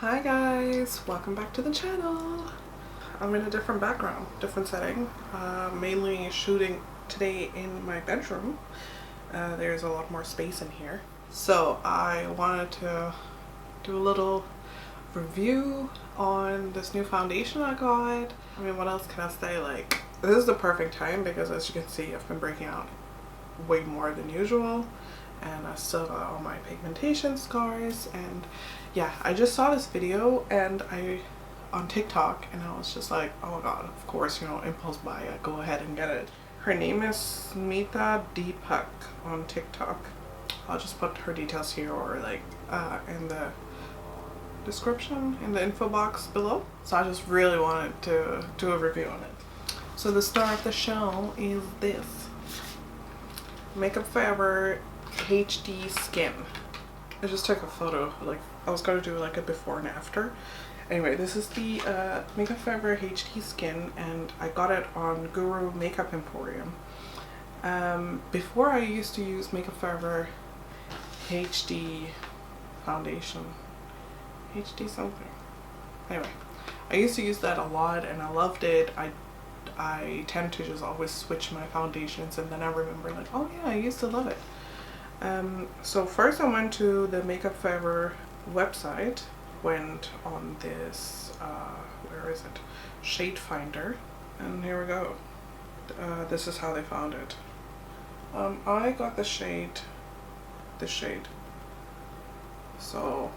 Hi guys, welcome back to the channel. I'm in a different background, different setting, mainly shooting today in my bedroom. There's a lot more space in here. So I wanted to do a little review on this new foundation I got. I mean, what else can I say? Like, this is the perfect time because as you can see, I've been breaking out way more than usual. And I still got all my pigmentation scars, and yeah, I just saw this video and on TikTok, and I was just like, oh my god, of course, you know, impulse buy it, go ahead and get it. Her name is Smita Deepak on TikTok. I'll just put her details here or like in the description, in the info box below. So I just really wanted to do a review on it. So the star of the show is this Makeup Forever HD Skin. I just took a photo, like I was gonna do like a before and after. Anyway, this is the Makeup Forever HD Skin, and I got it on Guru Makeup Emporium. Before I used to use Makeup Forever HD foundation, HD something. Anyway, I used to use that a lot and I loved it. I tend to just always switch my foundations, and then I remember like, oh yeah, I used to love it. So first I went to the Makeup Forever website, went on this, where is it? Shade Finder, and here we go. This is how they found it. I got this shade, so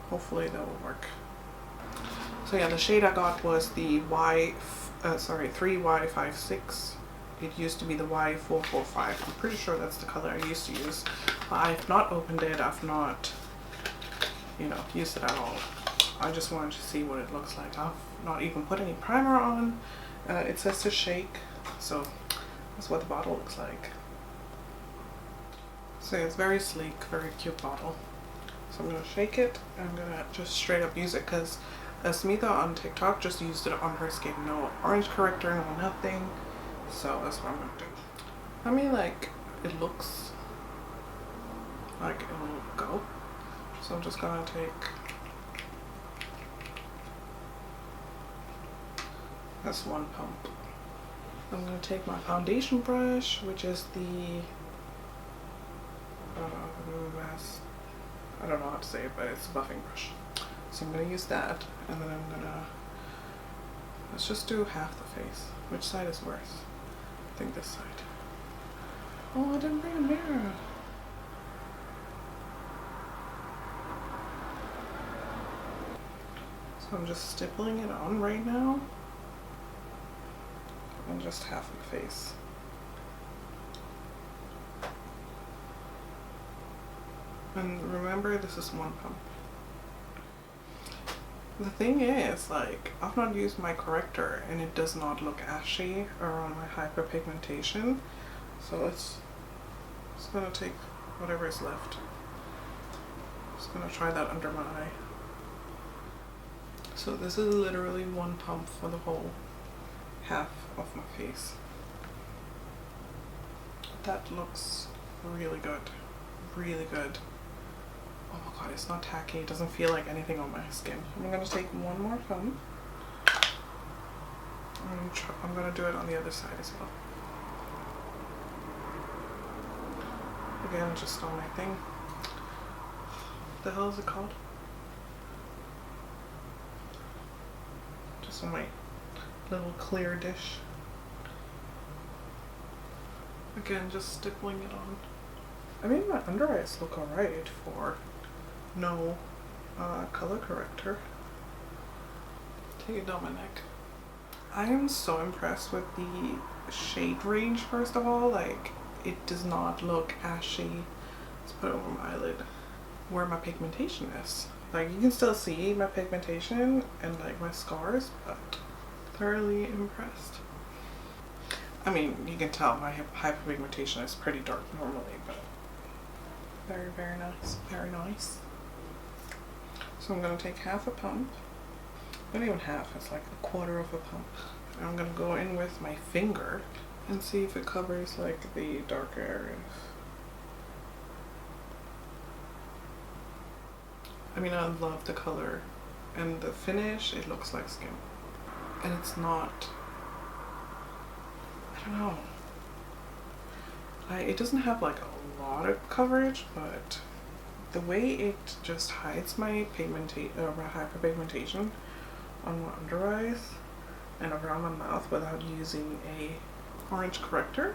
hopefully that will work. So yeah, the shade I got was the 3Y56. It used to be the Y445. I'm pretty sure that's the color I used to use. I've not opened it. I've not, you know, used it at all. I just wanted to see what it looks like. I've not even put any primer on. It says to shake, so that's what the bottle looks like. So it's very sleek, very cute bottle. So I'm gonna shake it. I'm gonna just straight up use it because Smita on TikTok just used it on her skin. No orange corrector, no nothing. So that's what I'm gonna do. I mean, like, it looks like it will go. So I'm just gonna take this one pump. I'm gonna take my foundation brush, which is the I don't know how to say it, but it's a buffing brush. So I'm gonna use that, and then I'm gonna, let's just do half the face. Which side is worse? I think this side. Oh, I didn't bring a mirror. So I'm just stippling it on right now. And just half the face. And remember, this is one pump. The thing is, like, I've not used my corrector and it does not look ashy around my hyperpigmentation. So it's gonna take whatever is left. Just gonna try that under my eye. So this is literally one pump for the whole half of my face. That looks really good. Really good. Oh my god, it's not tacky. It doesn't feel like anything on my skin. I'm gonna take one more pump. I'm gonna do it on the other side as well. Again, just on my thing. What the hell is it called? Just on my little clear dish. Again, just stippling it on. I mean, my under eyes look alright for no color corrector. Take it down my neck. I am so impressed with the shade range, first of all. Like, it does not look ashy. Let's put it over my eyelid where my pigmentation is. Like, you can still see my pigmentation and like my scars, but thoroughly impressed. I mean, you can tell my hyperpigmentation is pretty dark normally, but very, very nice. Very nice. So I'm going to take half a pump. Not even half, it's like a quarter of a pump. And I'm going to go in with my finger and see if it covers like the darker areas. I mean, I love the color and the finish. It looks like skin, and it's not, I don't know, it doesn't have like a lot of coverage, but the way it just hides my hyperpigmentation on my under eyes and around my mouth without using a orange corrector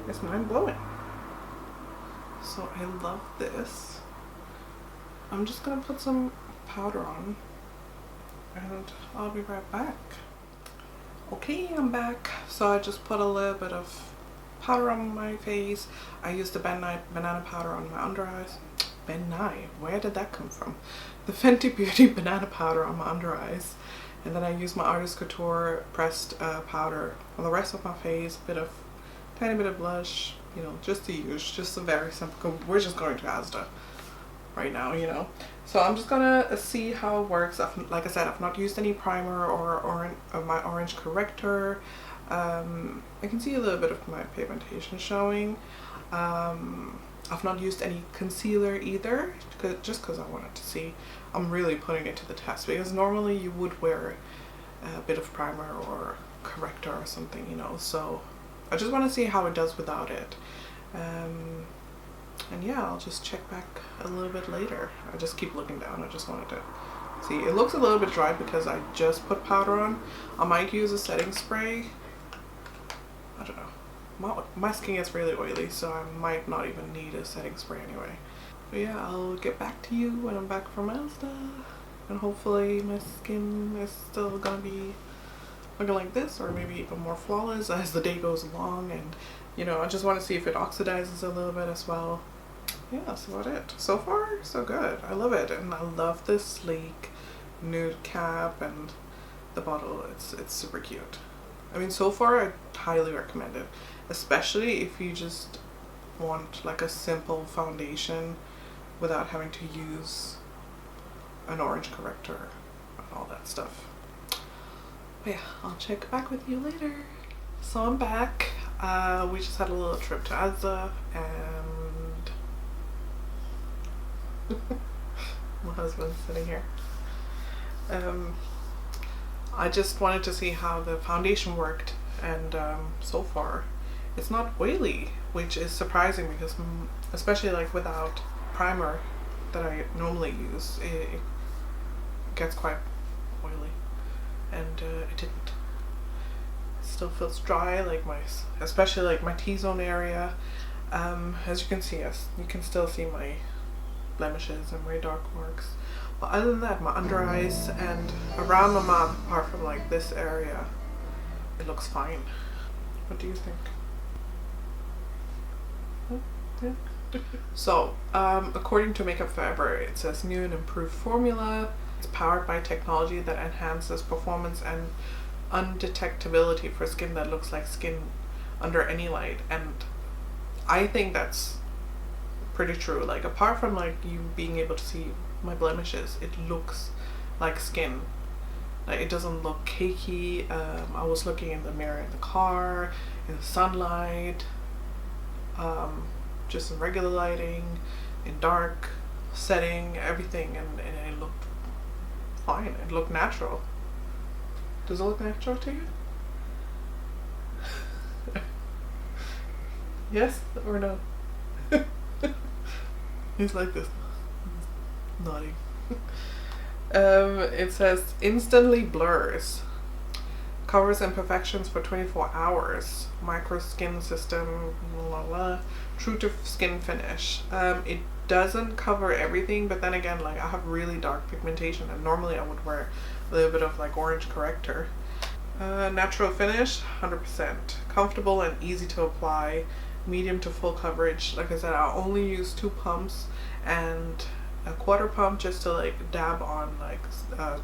is mind-blowing. So I love this. I'm just gonna put some powder on and I'll be right back. Okay, I'm back. So I just put a little bit of powder on my face. I used the Ben Nye banana powder on my under eyes. Ben Nye, where did that come from? The Fenty Beauty banana powder on my under eyes. And then I used my Artist Couture pressed powder on the rest of my face. Tiny bit of blush, you know, just to use, just a very simple. We're just going to Asda right now, you know. So I'm just gonna see how it works. Like I said, I've not used any primer or my orange corrector. I can see a little bit of my pigmentation showing. I've not used any concealer either, just because I wanted to see. I'm really putting it to the test, because normally you would wear a bit of primer or corrector or something, you know. So I just want to see how it does without it. And yeah, I'll just check back a little bit later. I just keep looking down. I just wanted to see. It looks a little bit dry because I just put powder on. I might use a setting spray. I don't know. My skin gets really oily, so I might not even need a setting spray anyway. But yeah, I'll get back to you when I'm back from Asda. And hopefully my skin is still gonna be looking like this, or maybe even more flawless as the day goes along. And you know, I just want to see if it oxidizes a little bit as well. Yeah, that's about it. So far, so good. I love it, and I love this sleek nude cap and the bottle. It's super cute. I mean, so far I highly recommend it, especially if you just want like a simple foundation without having to use an orange corrector and all that stuff. But yeah, I'll check back with you later. So I'm back. We just had a little trip to Asda, and my husband's sitting here. I just wanted to see how the foundation worked, and so far it's not oily, which is surprising because especially like without primer that I normally use, it gets quite oily, and it didn't. Still feels dry, like especially like my T-zone area. As you can see, yes, you can still see my blemishes and my dark marks. But other than that, my under eyes and around my mouth, apart from like this area, it looks fine. What do you think? Yeah. So, according to Makeup Forever, it says new and improved formula. It's powered by technology that enhances performance and undetectability for skin that looks like skin under any light. And I think that's pretty true. Like, apart from like you being able to see my blemishes, it looks like skin. Like, it doesn't look cakey. I was looking in the mirror in the car, in the sunlight, just in regular lighting, in dark setting, everything, and it looked fine. It looked natural. Does it look natural to you? Yes or no? He's like this, nodding. It says instantly blurs, covers imperfections for 24 hours, micro skin system, blah, blah, true to skin finish. It doesn't cover everything, but then again, like, I have really dark pigmentation, and normally I would wear a little bit of like orange corrector. Natural finish, 100%. Comfortable and easy to apply, medium to full coverage. Like I said, I only use 2 pumps and a quarter pump just to like dab on like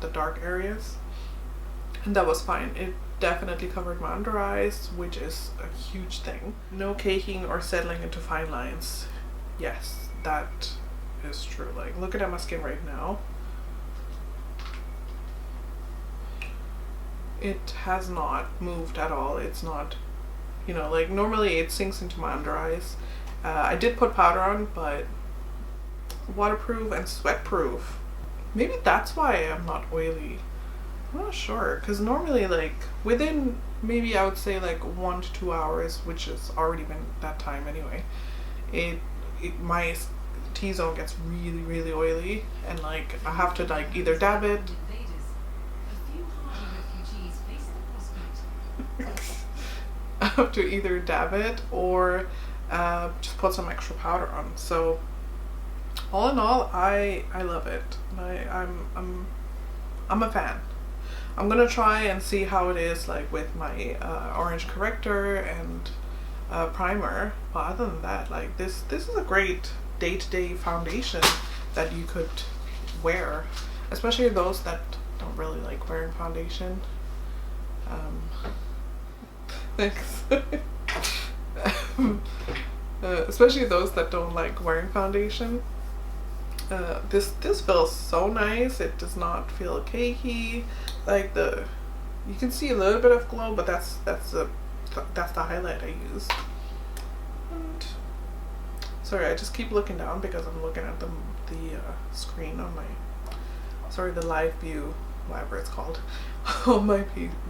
the dark areas, and that was fine. It definitely covered my under eyes, which is a huge thing. No caking or settling into fine lines. Yes, that is true. Like, looking at my skin right now, it has not moved at all. It's not, you know, like normally it sinks into my under eyes. I did put powder on, but waterproof and sweat proof. Maybe that's why I'm not oily. I'm not sure, because normally like within maybe I would say like 1 to 2 hours, which has already been that time anyway, my T-zone gets really oily, and like I have to like either dab it. I have to either dab it or just put some extra powder on. So all in all, I love it. I'm a fan. I'm gonna try and see how it is like with my orange corrector and primer. But other than that, like this is a great day-to-day foundation that you could wear, especially those that don't really like wearing foundation. Thanks. Especially those that don't like wearing foundation. This feels so nice. It does not feel cakey. Like you can see a little bit of glow, but that's the highlight I use. And sorry, I just keep looking down because I'm looking at the screen on the live view, whatever it's called, on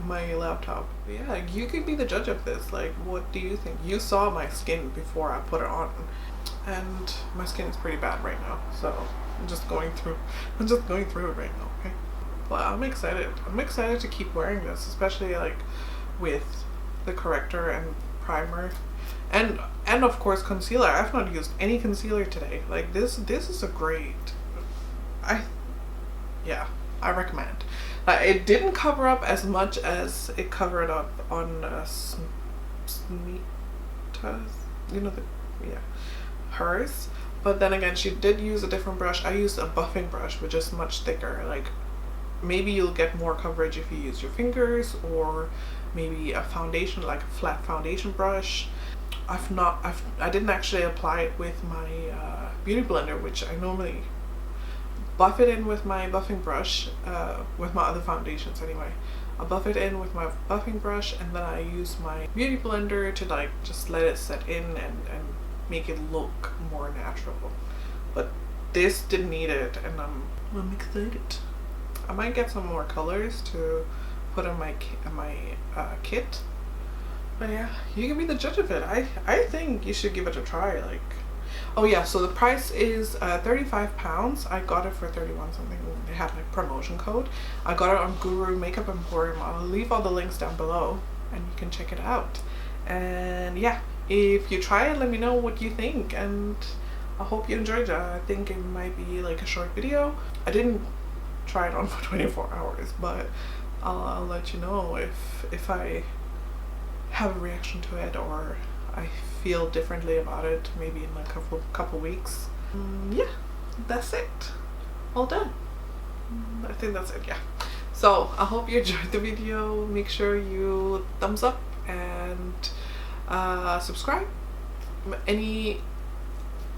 my laptop. Yeah, you can be the judge of this. Like, what do you think? You saw my skin before I put it on, and my skin is pretty bad right now, so I'm just going through it right now. Okay, but I'm excited to keep wearing this, especially like with the corrector and primer and of course concealer. I've not used any concealer today. Like this is a great, I recommend. It didn't cover up as much as it covered up on Smita's, hers. But then again, she did use a different brush. I used a buffing brush, which is much thicker. Like maybe you'll get more coverage if you use your fingers, or maybe a foundation, like a flat foundation brush. I didn't actually apply it with my beauty blender, which I normally buff it in with my buffing brush, with my other foundations anyway. I buff it in with my buffing brush, and then I use my beauty blender to like just let it set in and make it look more natural. But this didn't need it, and I'm excited. I might get some more colors to put in my kit. But yeah, you can be the judge of it. I think you should give it a try. Like, oh yeah, so the price is £35. I got it for 31 something. They had like promotion code. I got it on Guru Makeup Emporium. I'll leave all the links down below and you can check it out. And yeah, if you try it, let me know what you think, and I hope you enjoyed it. I think it might be like a short video. I didn't try it on for 24 hours, but I'll let you know if I have a reaction to it or I feel differently about it, maybe in a couple weeks. Yeah, that's it. All done. I think that's it. Yeah. So I hope you enjoyed the video. Make sure you thumbs up and subscribe. Any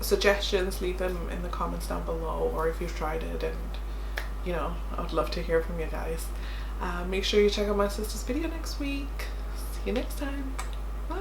suggestions, leave them in the comments down below, or if you've tried it, and you know, I would love to hear from you guys. Make sure you check out my sister's video next week. See you next time. Bye.